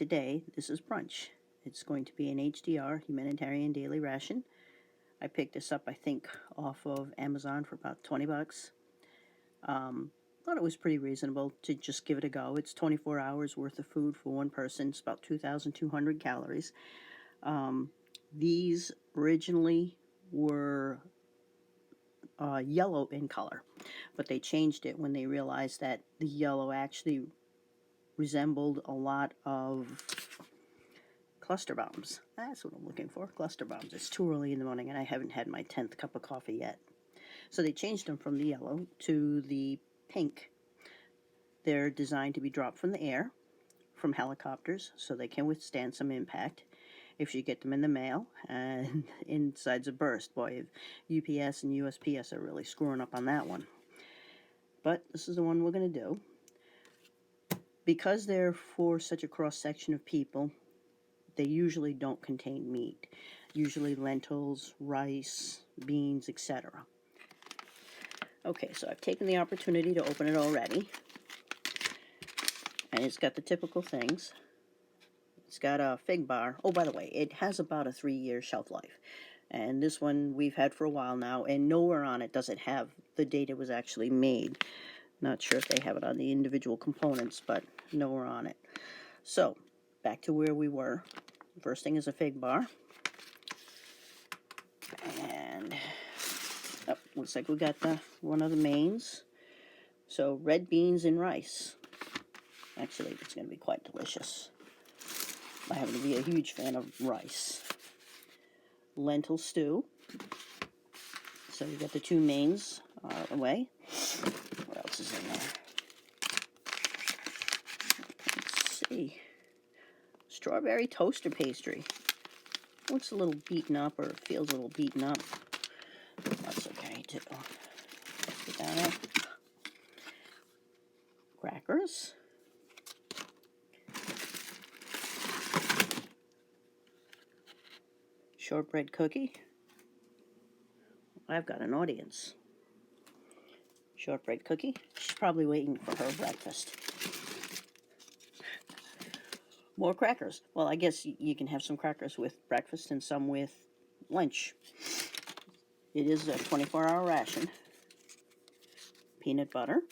today, this is brunch. It's going to be an HDR, Humanitarian Daily Ration. I picked this up, I think, off of Amazon for about 20 bucks. Thought it was pretty reasonable to just give it a go. It's 24 hours worth of food for one person. It's about 2,200 calories. These originally were yellow in color, but they changed it when they realized that the yellow actually resembled a lot of cluster bombs. That's what I'm looking for, cluster bombs. It's too early in the morning and I haven't had my 10th cup of coffee yet. So they changed them from the yellow to the pink. They're designed to be dropped from the air, from helicopters, so they can withstand some impact if you get them in the mail and inside's a burst. Boy, UPS and USPS are really screwing up on that one. But this is the one we're going to do. Because they're for such a cross-section of people, they usually don't contain meat. Usually lentils, rice, beans, etc. Okay, so I've taken the opportunity to open it already. And it's got the typical things. It's got a fig bar. Oh, by the way, it has about a 3-year shelf life. And this one we've had for a while now, and nowhere on it does it have the date it was actually made. Not sure if they have it on the individual components, but nowhere on it. So, back to where we were. First thing is a fig bar. And, oh, looks like we got one of the mains. So, red beans and rice. Actually, it's going to be quite delicious. I happen to be a huge fan of rice. Lentil stew. So we got the two mains away. What else is in there? Let's see. Strawberry toaster pastry. Looks a little beaten up, or feels a little beaten up. That's okay too. Put that up. Crackers. Shortbread cookie. I've got an audience. Shortbread cookie. She's probably waiting for her breakfast. More crackers. Well, I guess you can have some crackers with breakfast and some with lunch. It is a 24-hour ration. Peanut butter.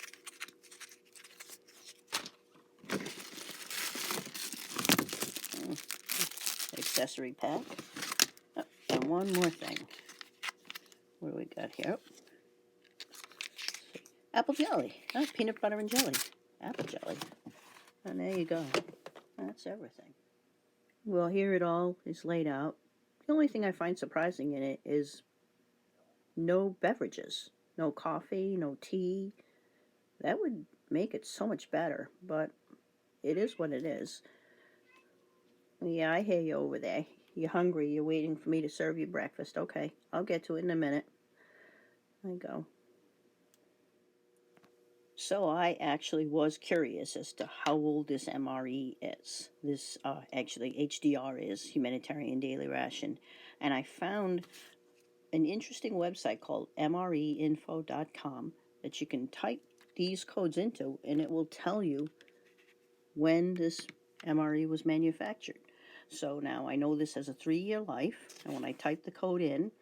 Accessory pack. Oh, and one more thing. What do we got here? Apple jelly. Oh, peanut butter and jelly. Apple jelly. And there you go. That's everything. Well, here it all is laid out. The only thing I find surprising in it is no beverages. No coffee, no tea. That would make it so much better, but it is what it is. Yeah, I hear you over there. You're hungry. You're waiting for me to serve you breakfast. Okay, I'll get to it in a minute. There you go. So I actually was curious as to how old this MRE is. This actually HDR is, Humanitarian Daily Ration. And I found an interesting website called mreinfo.com that you can type these codes into, and it will tell you when this MRE was manufactured. So now I know this has a 3-year life, and when I typed the code in,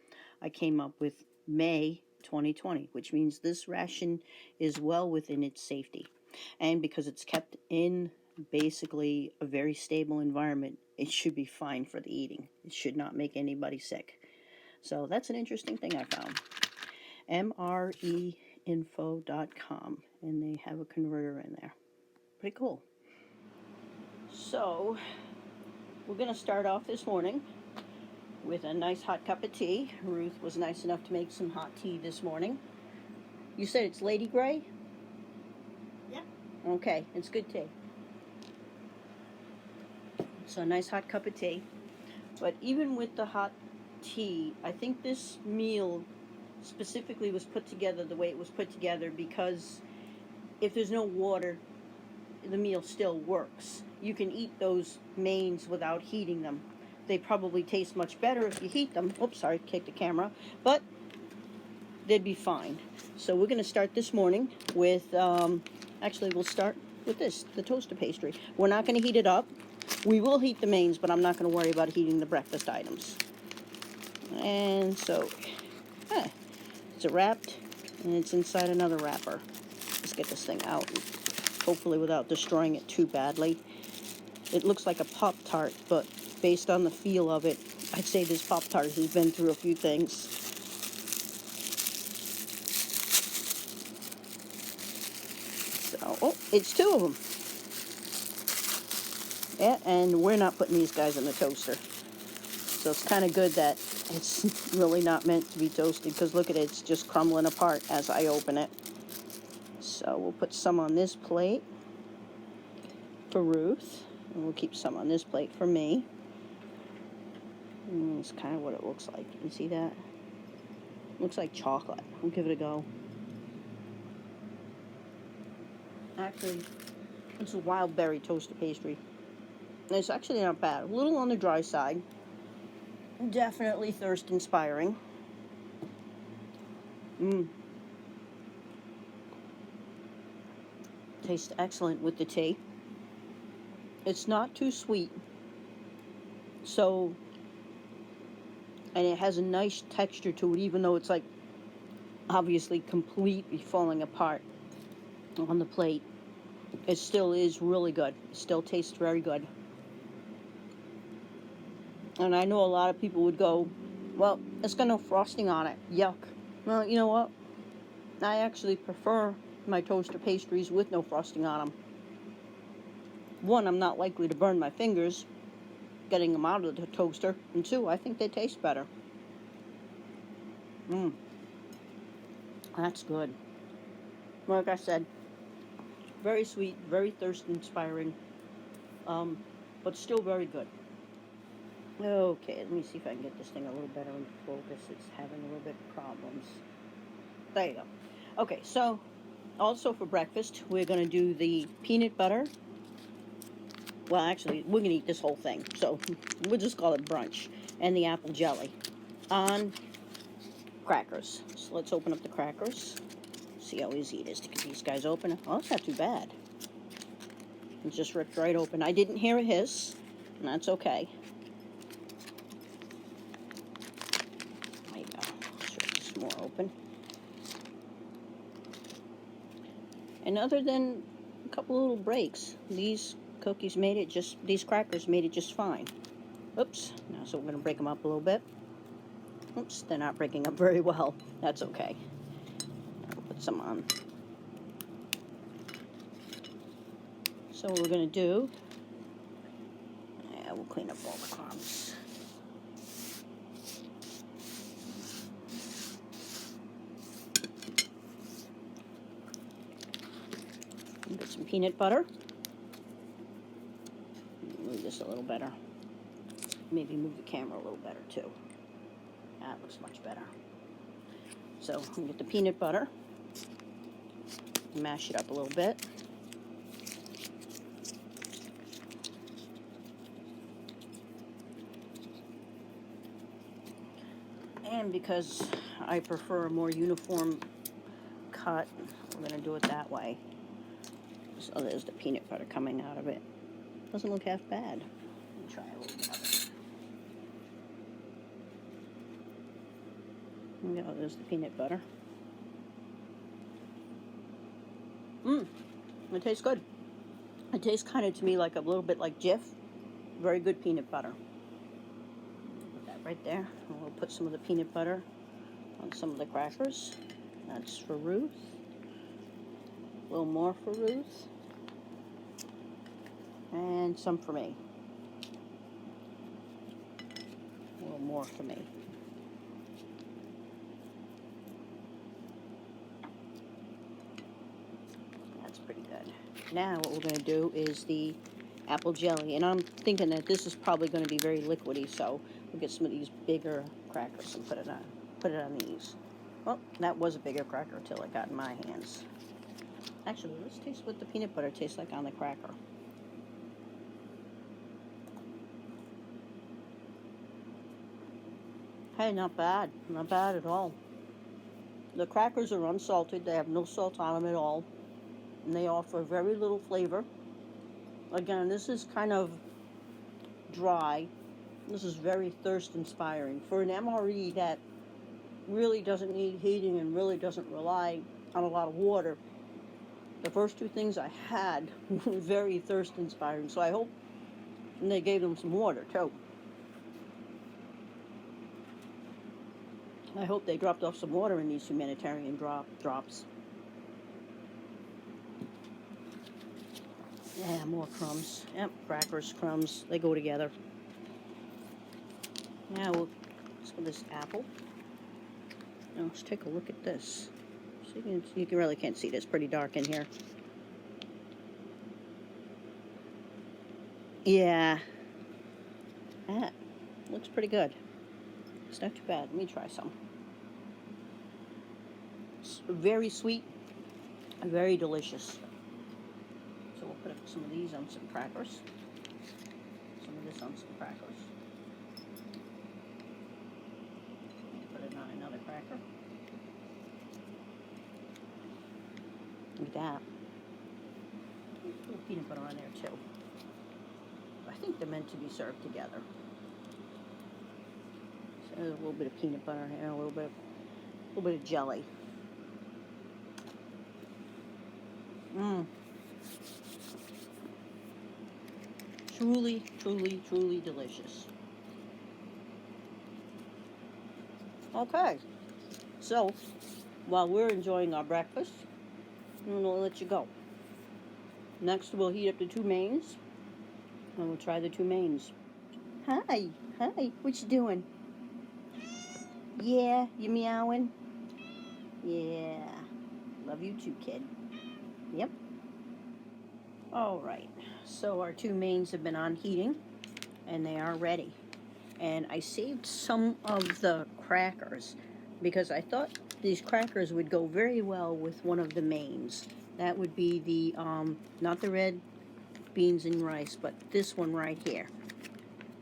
I came up with May 2020, which means this ration is well within its safety. And because it's kept in basically a very stable environment, it should be fine for the eating. It should not make anybody sick. So that's an interesting thing I found. mreinfo.com, and they have a converter in there. Pretty cool. So we're going to start off this morning with a nice hot cup of tea. Ruth was nice enough to make some hot tea this morning. You said it's Lady Grey? Yeah. Okay, it's good tea. So a nice hot cup of tea. But even with the hot tea, I think this meal specifically was put together the way it was put together because if there's no water, the meal still works. You can eat those mains without heating them. They probably taste much better if you heat them. Oops, sorry, kicked the camera. But they'd be fine. So we're going to start this morning with, actually we'll start with this, the toaster pastry. We're not going to heat it up. We will heat the mains, but I'm not going to worry about heating the breakfast items. And so, it's wrapped, and it's inside another wrapper. Let's get this thing out, hopefully without destroying it too badly. It looks like a Pop-Tart, but based on the feel of it, I'd say this Pop-Tart has been through a few things. So, oh, it's 2 of them. Yeah, and we're not putting these guys in the toaster. So it's kind of good that it's really not meant to be toasted, because look at it, it's just crumbling apart as I open it. So we'll put some on this plate for Ruth, and we'll keep some on this plate for me. And it's kind of what it looks like. You can see that? Looks like chocolate. We'll give it a go. Actually, it's a wild berry toasted pastry. And it's actually not bad. A little on the dry side. Definitely thirst inspiring. Tastes excellent with the tea. It's not too sweet. So, and it has a nice texture to it, even though it's like obviously completely falling apart on the plate. It still is really good. It still tastes very good. And I know a lot of people would go, well, it's got no frosting on it. Yuck. Well, you know what? I actually prefer my toaster pastries with no frosting on them. 1, I'm not likely to burn my fingers getting them out of the toaster. And 2, I think they taste better. That's good. Like I said, very sweet, very thirst-inspiring, but still very good. Okay, let me see if I can get this thing a little better in focus. It's having a little bit of problems. There you go. Okay, so also for breakfast, we're going to do the peanut butter. Well, actually, we're going to eat this whole thing, so we'll just call it brunch. And the apple jelly on crackers. So let's open up the crackers. See how easy it is to get these guys open. Oh, it's not too bad. It just ripped right open. I didn't hear a hiss, and that's okay. There you go. Let's rip this more open. And other than a couple little breaks, these cookies made it just, these crackers made it just fine. Oops. Now, so we're going to break them up a little bit. Oops, they're not breaking up very well. That's okay. I'll put some on. So what we're going to do, we'll clean up all the crumbs. Get some peanut butter. Move this a little better. Maybe move the camera a little better too. That looks much better. So we'll get the peanut butter. Mash it up a little bit. And because I prefer a more uniform cut, we're going to do it that way. So there's the peanut butter coming out of it. Doesn't look half bad. Let me try a little bit of it. There we go, there's the peanut butter. It tastes good. It tastes kind of to me like a little bit like Jif. Very good peanut butter. Put that right there. And we'll put some of the peanut butter on some of the crackers. That's for Ruth. A little more for Ruth. And some for me. A little more for me. That's pretty good. Now what we're going to do is the apple jelly. And I'm thinking that this is probably going to be very liquidy, so we'll get some of these bigger crackers and put it on these. Well, that was a bigger cracker until it got in my hands. Actually, let's taste what the peanut butter tastes like on the cracker. Hey, not bad. Not bad at all. The crackers are unsalted. They have no salt on them at all. And they offer very little flavor. Again, this is kind of dry. This is very thirst-inspiring. For an MRE that really doesn't need heating and really doesn't rely on a lot of water, the first two things I had were very thirst-inspiring. So I hope, and they gave them some water too. I hope they dropped off some water in these Humanitarian drops. Yeah, more crumbs. Yep, crackers, crumbs, they go together. Now let's get this apple. Now let's take a look at this. So you can really can't see this. Pretty dark in here. Yeah, that looks pretty good. It's not too bad. Let me try some. It's very sweet, very delicious. So we'll put some of these on some crackers. Some of this on some crackers. Put it on another cracker. Look at that. A little peanut butter on there too. I think they're meant to be served together. So there's a little bit of peanut butter here, a little bit of jelly. Truly, truly, truly delicious. Okay, so while we're enjoying our breakfast, I'm gonna let you go. Next, we'll heat up the two mains, and we'll try the two mains. Hi, what you doing? Yeah, you meowing? Yeah, love you too, kid. Yep. All right, so our two mains have been on heating, and they are ready. And I saved some of the crackers because I thought these crackers would go very well with one of the mains. That would be the, not the red beans and rice, but this one right here.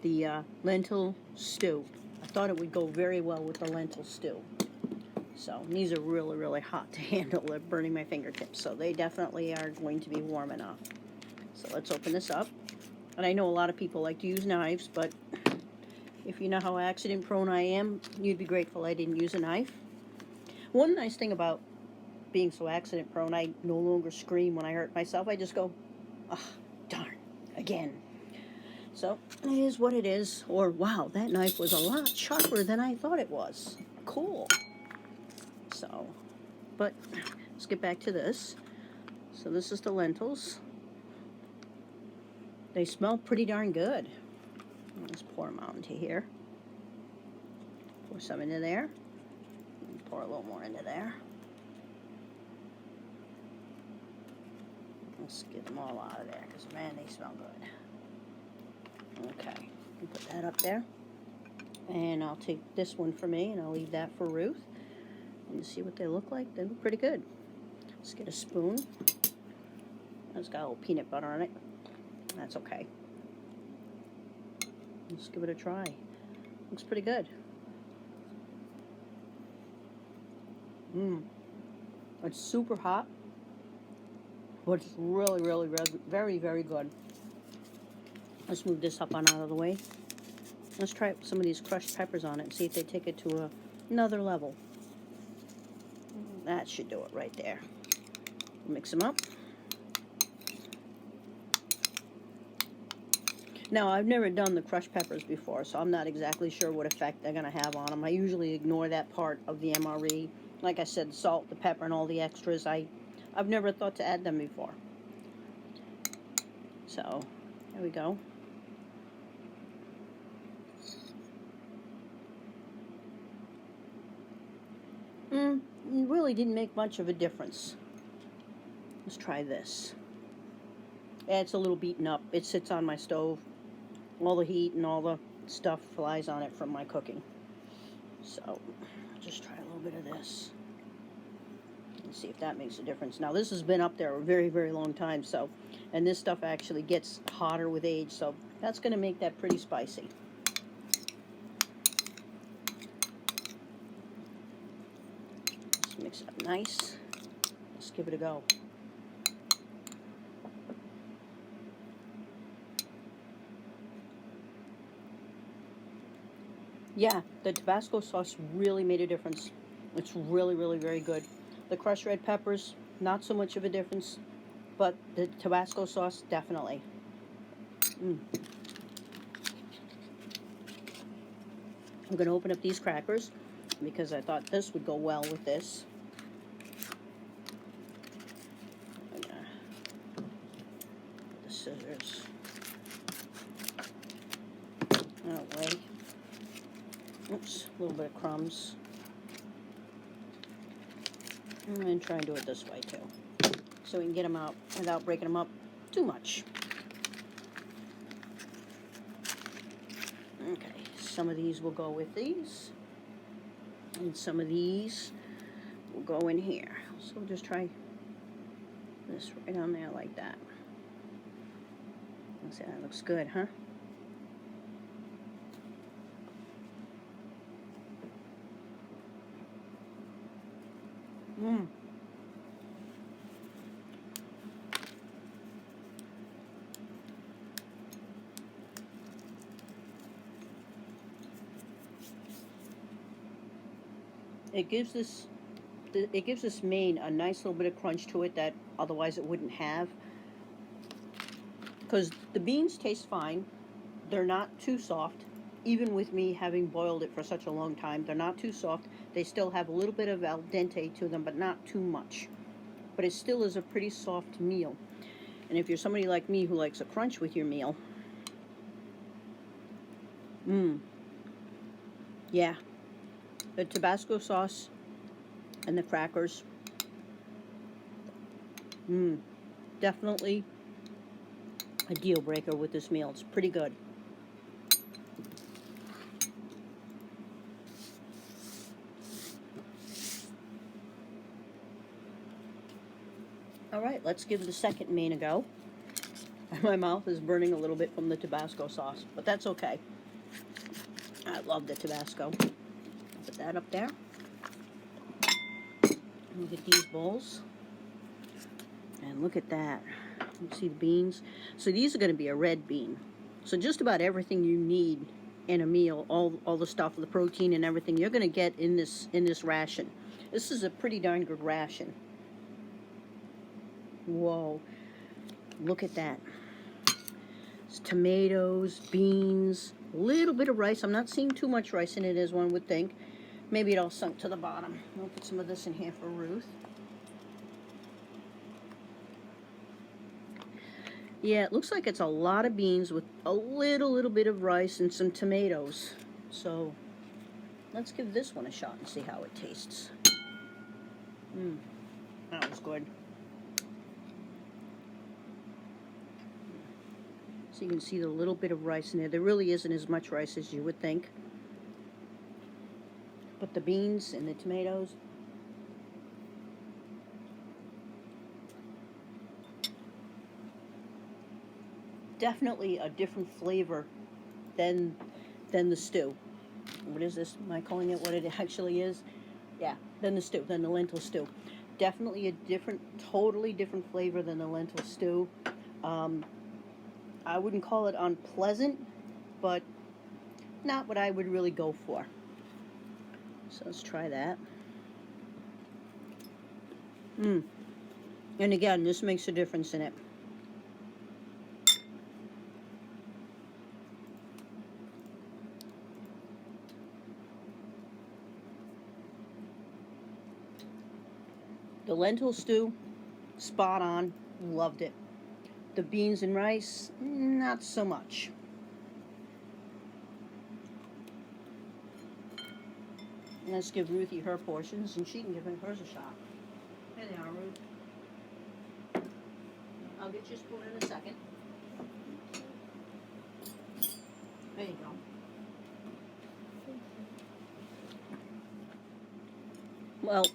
The lentil stew. I thought it would go very well with the lentil stew. So these are really, really hot to handle. They're burning my fingertips. So they definitely are going to be warm enough. So let's open this up. And I know a lot of people like to use knives, but if you know how accident prone I am, you'd be grateful I didn't use a knife. One nice thing about being so accident prone, I no longer scream when I hurt myself. I just go, ah, darn, again. So it is what it is. Or, wow, that knife was a lot sharper than I thought it was. Cool. So, but let's get back to this. So this is the lentils. They smell pretty darn good. Let's pour them out into here. Pour some into there. And pour a little more into there. Let's get them all out of there because, man, they smell good. Okay, put that up there. And I'll take this one for me and I'll leave that for Ruth. And see what they look like. They look pretty good. Let's get a spoon. It's got a little peanut butter on it. That's okay. Let's give it a try. Looks pretty good. It's super hot, but it's really, really, very, very good. Let's move this up on out of the way. Let's try some of these crushed peppers on it and see if they take it to another level. That should do it right there. Mix them up. Now, I've never done the crushed peppers before, so I'm not exactly sure what effect they're going to have on them. I usually ignore that part of the MRE. Like I said, the salt, the pepper, and all the extras, I've never thought to add them before. So, there we go. It really didn't make much of a difference. Let's try this. Yeah, it's a little beaten up. It sits on my stove. All the heat and all the stuff flies on it from my cooking. So, just try a little bit of this. And see if that makes a difference. Now, this has been up there a very, very long time, so, and this stuff actually gets hotter with age, so that's going to make that pretty spicy. Let's mix it up nice. Let's give it a go. Yeah, the Tabasco sauce really made a difference. It's really, really very good. The crushed red peppers, not so much of a difference, but the Tabasco sauce, definitely. Mm. I'm going to open up these crackers because I thought this would go well with this. I'm going to put the scissors that way. Oops, a little bit of crumbs. I'm going to try and do it this way too, so we can get them out without breaking them up too much. Okay, some of these will go with these, and some of these will go in here. So we'll just try this right on there like that. Let's see, that looks good, huh? Mmm. It gives this main a nice little bit of crunch to it that otherwise it wouldn't have. Because the beans taste fine. They're not too soft. Even with me having boiled it for such a long time, they're not too soft. They still have a little bit of al dente to them, but not too much. But it still is a pretty soft meal. And if you're somebody like me who likes a crunch with your meal, yeah, the Tabasco sauce and the crackers, definitely a deal breaker with this meal. It's pretty good. All right, let's give the second main a go. My mouth is burning a little bit from the Tabasco sauce, but that's okay. I love the Tabasco. Put that up there. Look at these bowls. And look at that. You see the beans? So these are going to be a red bean. So just about everything you need in a meal, all the stuff, the protein and everything, you're going to get in this ration. This is a pretty darn good ration. Whoa. Look at that. It's tomatoes, beans, a little bit of rice. I'm not seeing too much rice in it as one would think. Maybe it all sunk to the bottom. I'll put some of this in here for Ruth. Yeah, it looks like it's a lot of beans with a little bit of rice and some tomatoes. So let's give this one a shot and see how it tastes. That was good. So you can see the little bit of rice in there. There really isn't as much rice as you would think. But the beans and the tomatoes, definitely a different flavor than the stew. What is this? Am I calling it what it actually is? Yeah, than the stew, than the lentil stew. Definitely a totally different flavor than the lentil stew. I wouldn't call it unpleasant, but not what I would really go for. So let's try that. And again, this makes a difference in it. The lentil stew, spot on, loved it. The beans and rice, not so much. Let's give Ruthie her portions and she can give hers a shot. Here they are, Ruth. I'll get your spoon in a second. There you go. Well,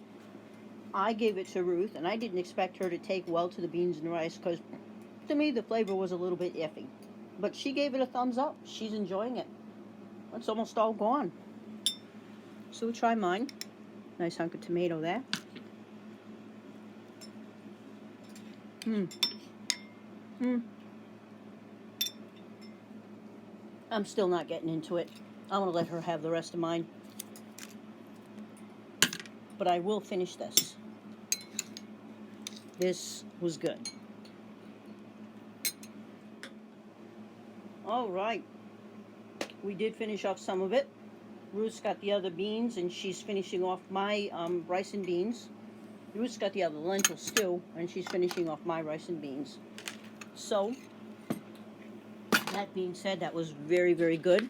I gave it to Ruth, and I didn't expect her to take well to the beans and rice because, to me, the flavor was a little bit iffy. But she gave it a thumbs up. She's enjoying it. It's almost all gone. So we'll try mine. Nice hunk of tomato there. I'm still not getting into it. I'm gonna let her have the rest of mine. But I will finish this. This was good. All right. We did finish off some of it. Ruth's got the other beans, and she's finishing off my rice and beans. Ruth's got the other lentil stew, and she's finishing off my rice and beans. So, that being said, that was very, very good.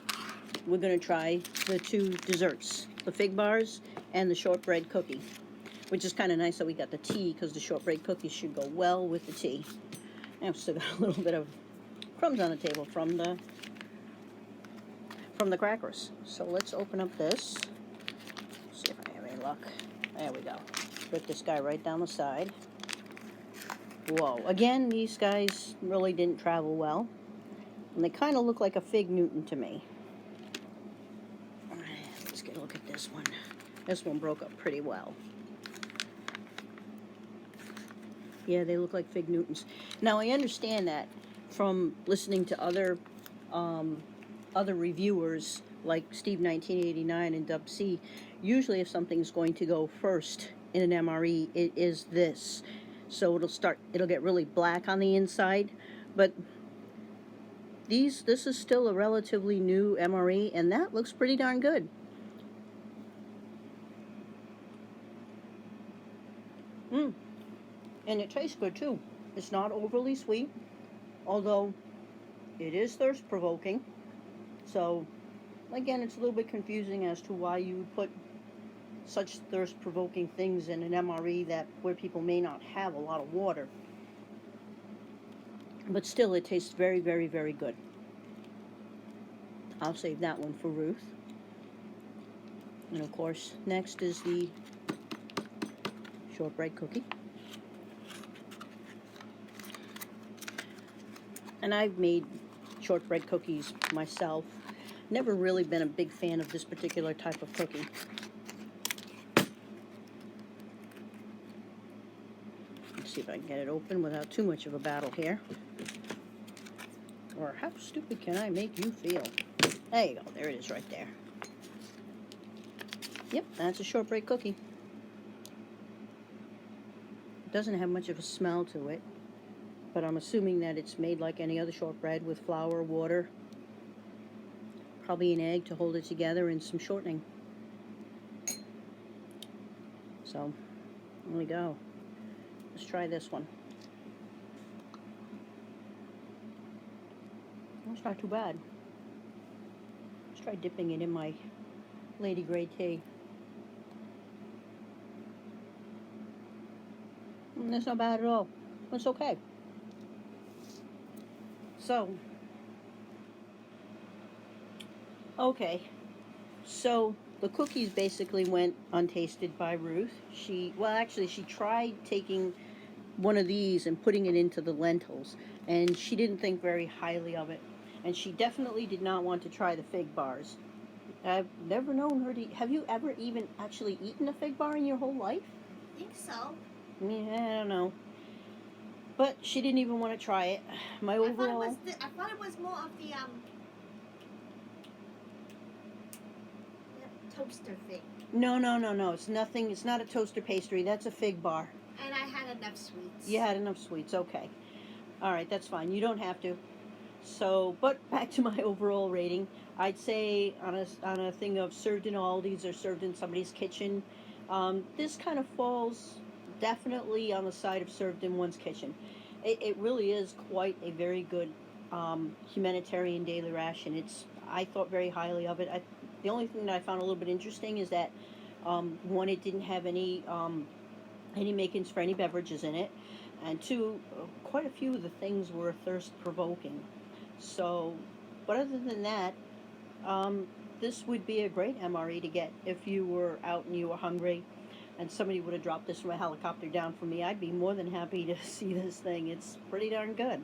We're going to try the two desserts, the fig bars and the shortbread cookie, which is kind of nice that we got the tea, because the shortbread cookies should go well with the tea. I've still got a little bit of crumbs on the table from the crackers. So let's open up this. See if I have any luck. There we go. Put this guy right down the side. Whoa. Again, these guys really didn't travel well. And they kind of look like a fig Newton to me. Let's get a look at this one. This one broke up pretty well. Yeah, they look like fig Newtons. Now, I understand that from listening to other reviewers like Steve 1989 and Dub C. Usually if something's going to go first in an MRE, it is this. So it'll get really black on the inside, but this is still a relatively new MRE, and that looks pretty darn good. And it tastes good too. It's not overly sweet, although it is thirst-provoking. So, again, it's a little bit confusing as to why you put such thirst-provoking things in an MRE where people may not have a lot of water. But still, it tastes very, very, very good. I'll save that one for Ruth. And of course, next is the shortbread cookie. And I've made shortbread cookies myself. Never really been a big fan of this particular type of cookie. Let's see if I can get it open without too much of a battle here. Or how stupid can I make you feel? There you go. There it is right there. Yep, that's a shortbread cookie. It doesn't have much of a smell to it, but I'm assuming that it's made like any other shortbread with flour, water, probably an egg to hold it together, and some shortening. So, there we go. Let's try this one. It's not too bad. Let's try dipping it in my Lady Grey tea. That's not bad at all. It's okay. So, so the cookies basically went untasted by Ruth. She tried taking one of these and putting it into the lentils, and she didn't think very highly of it. And she definitely did not want to try the fig bars. I've never known her to... Have you ever even actually eaten a fig bar in your whole life? I think so. Yeah, I don't know. But she didn't even want to try it. I thought it was more of the toaster fig. No. It's nothing. It's not a toaster pastry. That's a fig bar. And I had enough sweets. You had enough sweets. Okay. All right, that's fine. You don't have to. So, but back to my overall rating. I'd say on a thing of served in Aldi's or served in somebody's kitchen, this kind of falls definitely on the side of served in one's kitchen. It really is quite a very good humanitarian daily ration. I thought very highly of it. The only thing that I found a little bit interesting is that one, it didn't have any makings for any beverages in it, and two, quite a few of the things were thirst-provoking. So, but other than that, this would be a great MRE to get if you were out and you were hungry and somebody would have dropped this from a helicopter down for me. I'd be more than happy to see this thing. It's pretty darn good.